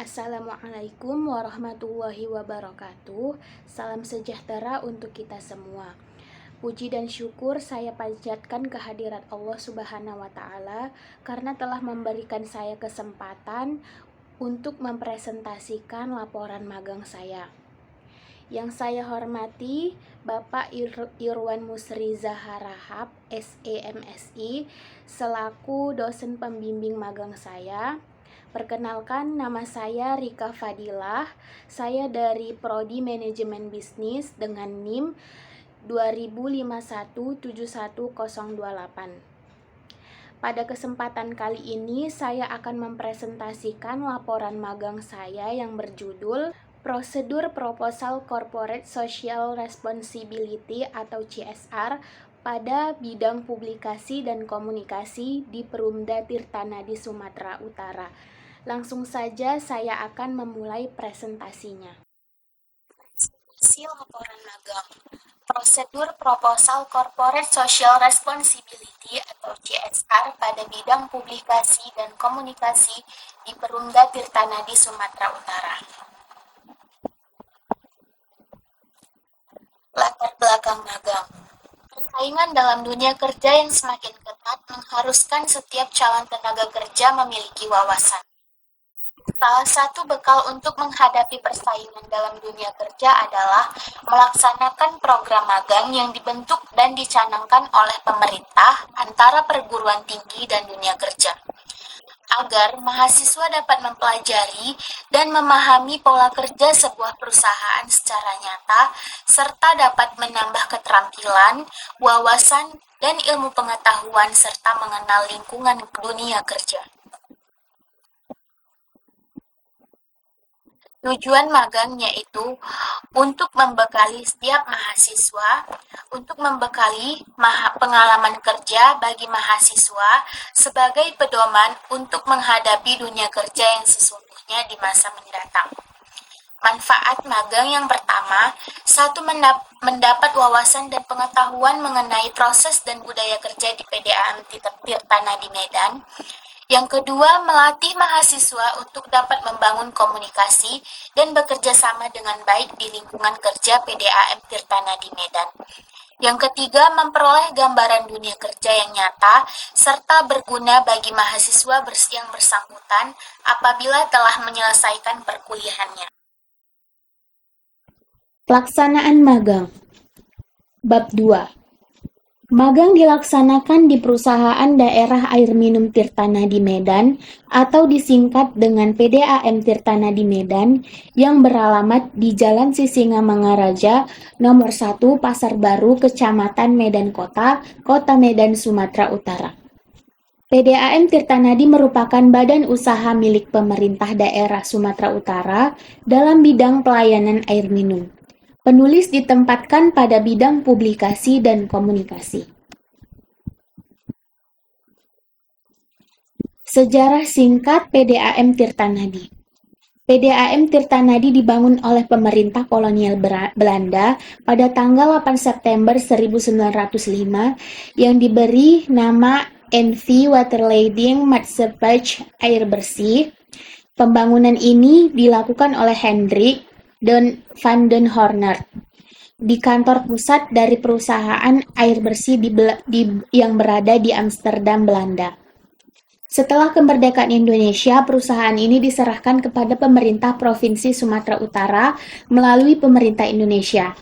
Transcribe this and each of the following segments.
Assalamualaikum warahmatullahi wabarakatuh. Salam sejahtera untuk kita semua. Puji dan syukur saya panjatkan kehadirat Allah Subhanahu wa Ta'ala karena telah memberikan saya kesempatan untuk mempresentasikan laporan magang saya. Yang saya hormati Bapak Irwan Musri Zaharahap, SEMSI, selaku dosen pembimbing magang saya. Perkenalkan, nama saya Rika Fadilah. Saya dari Prodi Manajemen Bisnis dengan NIM 20517108. Pada kesempatan kali ini, saya akan mempresentasikan laporan magang saya yang berjudul Prosedur Proposal Corporate Social Responsibility atau CSR pada bidang publikasi dan komunikasi di Perumda Tirtanadi Sumatera Utara. Langsung saja saya akan memulai presentasinya. Presentasi laporan magang. Prosedur Proposal Corporate Social Responsibility atau CSR pada bidang publikasi dan komunikasi di Perumda Tirtanadi Sumatera Utara. Latar belakang magang. Persaingan dalam dunia kerja yang semakin ketat mengharuskan setiap calon tenaga kerja memiliki wawasan. Salah satu bekal untuk menghadapi persaingan dalam dunia kerja adalah melaksanakan program magang yang dibentuk dan dicanangkan oleh pemerintah antara perguruan tinggi dan dunia kerja, agar mahasiswa dapat mempelajari dan memahami pola kerja sebuah perusahaan secara nyata, serta dapat menambah keterampilan, wawasan, dan ilmu pengetahuan serta mengenal lingkungan dunia kerja. Tujuan magang yaitu untuk membekali setiap mahasiswa, untuk membekali pengalaman kerja bagi mahasiswa sebagai pedoman untuk menghadapi dunia kerja yang sesungguhnya di masa mendatang. Manfaat magang yang pertama, satu, mendapat wawasan dan pengetahuan mengenai proses dan budaya kerja di PDAM Tirtanadi Medan. Yang kedua, melatih mahasiswa untuk dapat membangun komunikasi dan bekerja sama dengan baik di lingkungan kerja PDAM Tirtanadi Medan. Yang ketiga, memperoleh gambaran dunia kerja yang nyata serta berguna bagi mahasiswa yang bersangkutan apabila telah menyelesaikan perkuliahannya. Pelaksanaan magang. Bab 2. Magang dilaksanakan di Perusahaan Daerah Air Minum Tirtanadi Medan atau disingkat dengan PDAM Tirtanadi Medan yang beralamat di Jalan Sisingamangaraja nomor 1 Pasar Baru, Kecamatan Medan Kota, Kota Medan, Sumatera Utara. PDAM Tirtanadi merupakan badan usaha milik pemerintah daerah Sumatera Utara dalam bidang pelayanan air minum. Penulis ditempatkan pada bidang publikasi dan komunikasi. Sejarah singkat PDAM Tirtanadi. PDAM Tirtanadi dibangun oleh pemerintah kolonial Belanda pada tanggal 8 September 1905 yang diberi nama NV Waterleiding Maatschappij Air Bersih. Pembangunan ini dilakukan oleh Hendrik van den Horner di kantor pusat dari perusahaan air bersih yang berada di Amsterdam, Belanda. Setelah kemerdekaan Indonesia, perusahaan ini diserahkan kepada pemerintah Provinsi Sumatera Utara melalui pemerintah Indonesia.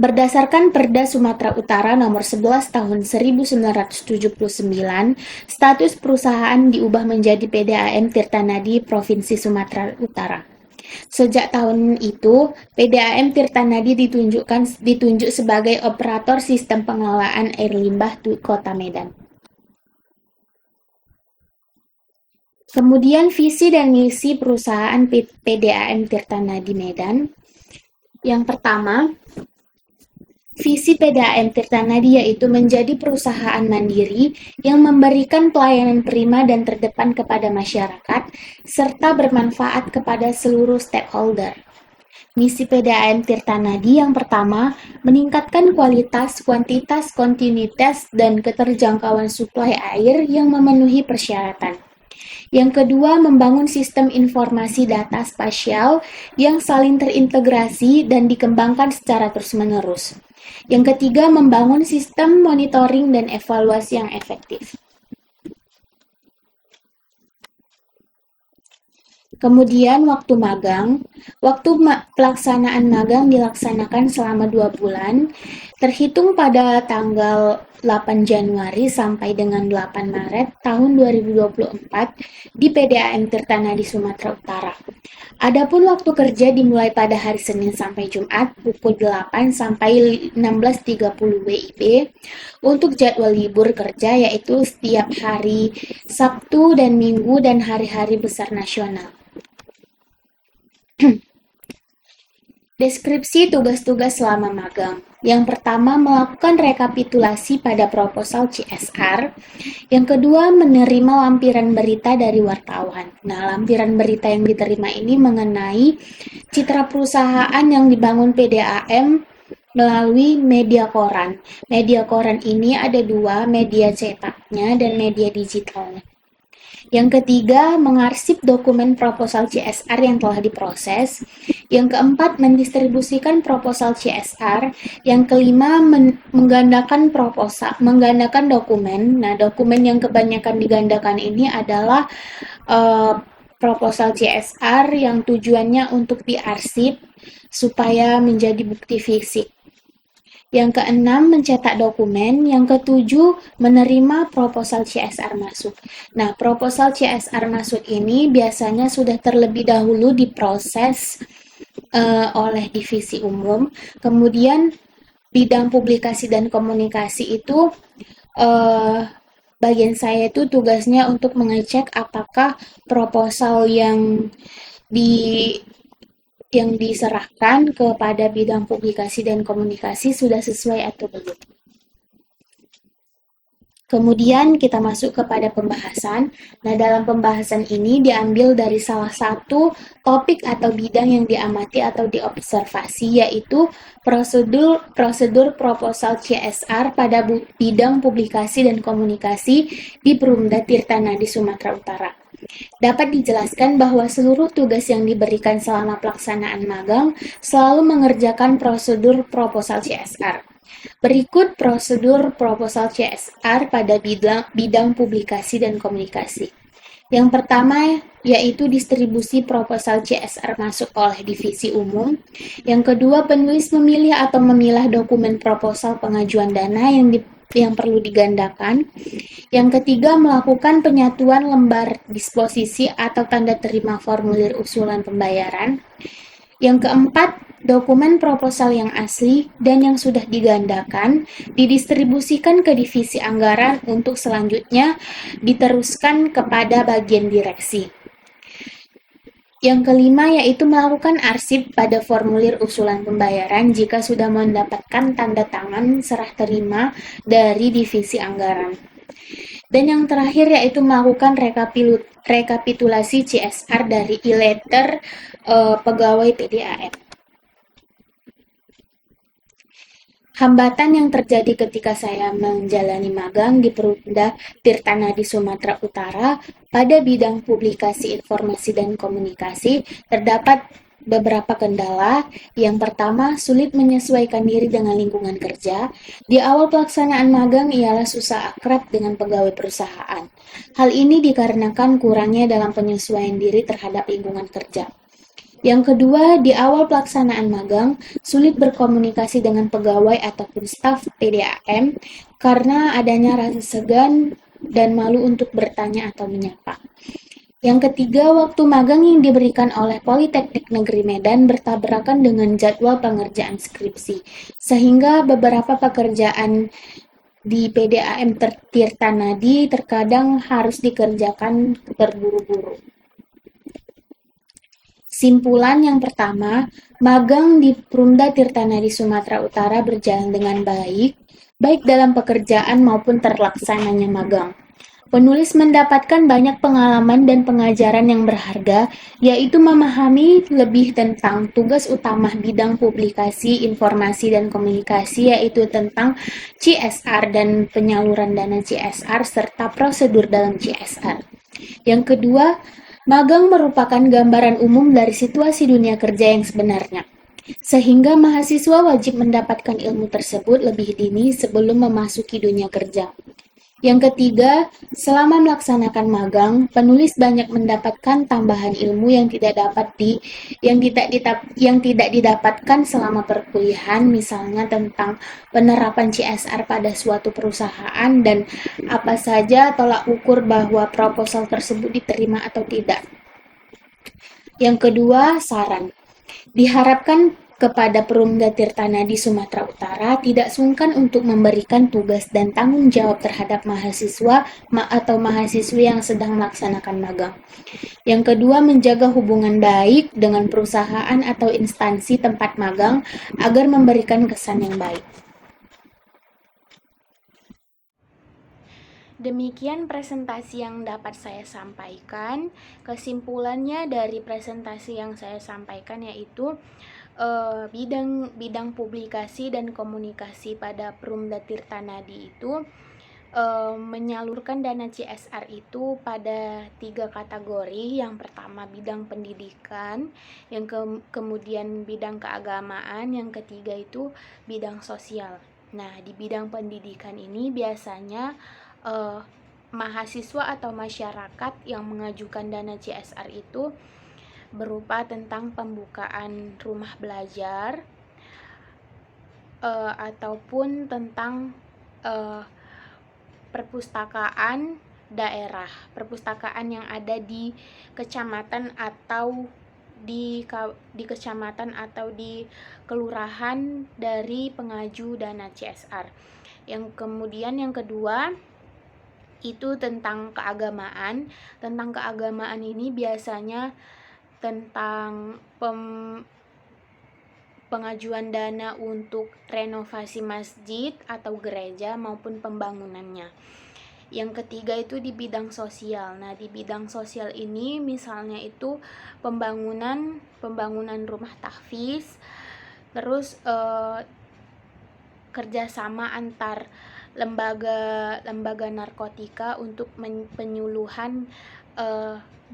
Berdasarkan Perda Sumatera Utara nomor 11 tahun 1979, status perusahaan diubah menjadi PDAM Tirtanadi Provinsi Sumatera Utara. Sejak tahun itu, PDAM Tirtanadi ditunjuk sebagai operator sistem pengelolaan air limbah di Kota Medan. Kemudian visi dan misi perusahaan PDAM Tirtanadi Medan. Yang pertama, visi PDAM Tirtanadi yaitu menjadi perusahaan mandiri yang memberikan pelayanan prima dan terdepan kepada masyarakat, serta bermanfaat kepada seluruh stakeholder. Misi PDAM Tirtanadi yang pertama, meningkatkan kualitas, kuantitas, kontinuitas, dan keterjangkauan suplai air yang memenuhi persyaratan. Yang kedua, membangun sistem informasi data spasial yang saling terintegrasi dan dikembangkan secara terus-menerus. Yang ketiga, membangun sistem monitoring dan evaluasi yang efektif. Kemudian waktu magang, pelaksanaan magang dilaksanakan selama 2 bulan, terhitung pada tanggal 8 Januari sampai dengan 8 Maret tahun 2024 di PDAM Tirtanadi Sumatera Utara. Adapun waktu kerja dimulai pada hari Senin sampai Jumat pukul 8 sampai 16.30 WIB. Untuk jadwal libur kerja yaitu setiap hari Sabtu dan Minggu dan hari-hari besar nasional. Deskripsi tugas-tugas selama magang. Yang pertama, melakukan rekapitulasi pada proposal CSR. Yang kedua, menerima lampiran berita dari wartawan. Nah, lampiran berita yang diterima ini mengenai citra perusahaan yang dibangun PDAM melalui media koran. Media koran ini ada dua, media cetaknya dan media digitalnya. Yang ketiga, mengarsip dokumen proposal CSR yang telah diproses. Yang keempat, mendistribusikan proposal CSR. Yang kelima, menggandakan dokumen. Nah, dokumen yang kebanyakan digandakan ini adalah proposal CSR yang tujuannya untuk diarsip supaya menjadi bukti fisik. Yang keenam, mencetak dokumen. Yang ketujuh, menerima proposal CSR masuk. Nah, proposal CSR masuk ini biasanya sudah terlebih dahulu diproses oleh divisi umum. Kemudian, bidang publikasi dan komunikasi itu bagian saya itu tugasnya untuk mengecek apakah proposal yang diserahkan kepada bidang publikasi dan komunikasi sudah sesuai atau belum. Kemudian kita masuk kepada pembahasan. Nah, dalam pembahasan ini diambil dari salah satu topik atau bidang yang diamati atau diobservasi, yaitu prosedur proposal CSR pada bidang publikasi dan komunikasi di Perumda Tirtanadi Sumatera Utara. Dapat dijelaskan bahwa seluruh tugas yang diberikan selama pelaksanaan magang selalu mengerjakan prosedur proposal CSR. Berikut prosedur proposal CSR pada bidang publikasi dan komunikasi. Yang pertama yaitu distribusi proposal CSR masuk oleh divisi umum. Yang kedua, penulis memilih atau memilah dokumen proposal pengajuan dana yang perlu digandakan. Yang ketiga, melakukan penyatuan lembar disposisi atau tanda terima formulir usulan pembayaran. Yang keempat, dokumen proposal yang asli dan yang sudah digandakan didistribusikan ke divisi anggaran untuk selanjutnya diteruskan kepada bagian direksi. Yang kelima yaitu melakukan arsip pada formulir usulan pembayaran jika sudah mendapatkan tanda tangan serah terima dari divisi anggaran. Dan yang terakhir yaitu melakukan rekapitulasi CSR dari e-letter pegawai PDAM. Hambatan yang terjadi ketika saya menjalani magang di Perumda Tirtanadi Sumatera Utara pada bidang publikasi informasi dan komunikasi terdapat beberapa kendala. Yang pertama, sulit menyesuaikan diri dengan lingkungan kerja. Di awal pelaksanaan magang ialah susah akrab dengan pegawai perusahaan. Hal ini dikarenakan kurangnya dalam penyesuaian diri terhadap lingkungan kerja. Yang kedua, di awal pelaksanaan magang, sulit berkomunikasi dengan pegawai ataupun staf PDAM karena adanya rasa segan dan malu untuk bertanya atau menyapa. Yang ketiga, waktu magang yang diberikan oleh Politeknik Negeri Medan bertabrakan dengan jadwal pengerjaan skripsi, sehingga beberapa pekerjaan di PDAM Tirtanadi terkadang harus dikerjakan terburu-buru. Simpulan yang pertama, magang di Perumda Tirtanadi Sumatera Utara berjalan dengan baik dalam pekerjaan maupun terlaksananya magang. Penulis mendapatkan banyak pengalaman dan pengajaran yang berharga, yaitu memahami lebih tentang tugas utama bidang publikasi, informasi, dan komunikasi, yaitu tentang CSR dan penyaluran dana CSR, serta prosedur dalam CSR. Yang kedua, magang merupakan gambaran umum dari situasi dunia kerja yang sebenarnya, sehingga mahasiswa wajib mendapatkan ilmu tersebut lebih dini sebelum memasuki dunia kerja. Yang ketiga, selama melaksanakan magang, penulis banyak mendapatkan tambahan ilmu yang tidak didapatkan selama perkuliahan, misalnya tentang penerapan CSR pada suatu perusahaan dan apa saja tolak ukur bahwa proposal tersebut diterima atau tidak. Yang kedua, saran. Diharapkan kepada Perumda Tirtanadi Sumatera Utara tidak sungkan untuk memberikan tugas dan tanggung jawab terhadap mahasiswa atau mahasiswi yang sedang melaksanakan magang. Yang kedua, menjaga hubungan baik dengan perusahaan atau instansi tempat magang agar memberikan kesan yang baik. Demikian presentasi yang dapat saya sampaikan. Kesimpulannya dari presentasi yang saya sampaikan yaitu bidang publikasi dan komunikasi pada Perumda Tirtanadi itu menyalurkan dana CSR itu pada 3 kategori. Yang pertama bidang pendidikan, yang kemudian bidang keagamaan, yang ketiga itu bidang sosial. Nah, di bidang pendidikan ini biasanya mahasiswa atau masyarakat yang mengajukan dana CSR itu berupa tentang pembukaan rumah belajar ataupun tentang perpustakaan daerah, perpustakaan yang ada di kecamatan atau di kecamatan atau di kelurahan dari pengaju dana CSR. Yang kemudian yang kedua itu tentang keagamaan. Tentang keagamaan ini biasanya tentang pengajuan dana untuk renovasi masjid atau gereja maupun pembangunannya. Yang ketiga itu di bidang sosial. Nah, di bidang sosial ini misalnya itu pembangunan rumah tahfiz, terus kerjasama antar lembaga narkotika untuk penyuluhan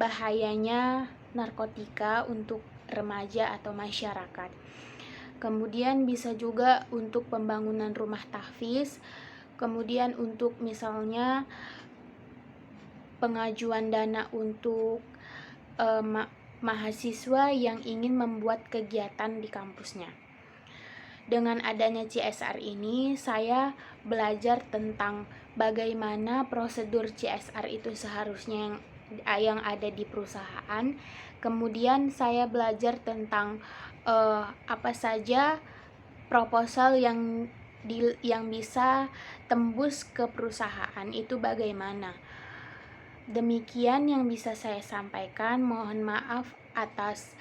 bahayanya narkotika untuk remaja atau masyarakat. Kemudian bisa juga untuk pembangunan rumah tahfiz, kemudian untuk misalnya pengajuan dana untuk mahasiswa yang ingin membuat kegiatan di kampusnya. Dengan adanya CSR ini, saya belajar tentang bagaimana prosedur CSR itu seharusnya yang ada di perusahaan. Kemudian saya belajar tentang apa saja proposal yang bisa tembus ke perusahaan itu bagaimana. Demikian yang bisa saya sampaikan. Mohon maaf atas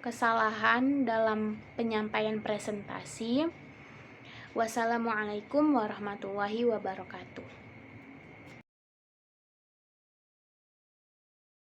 kesalahan dalam penyampaian presentasi. Wassalamualaikum warahmatullahi wabarakatuh.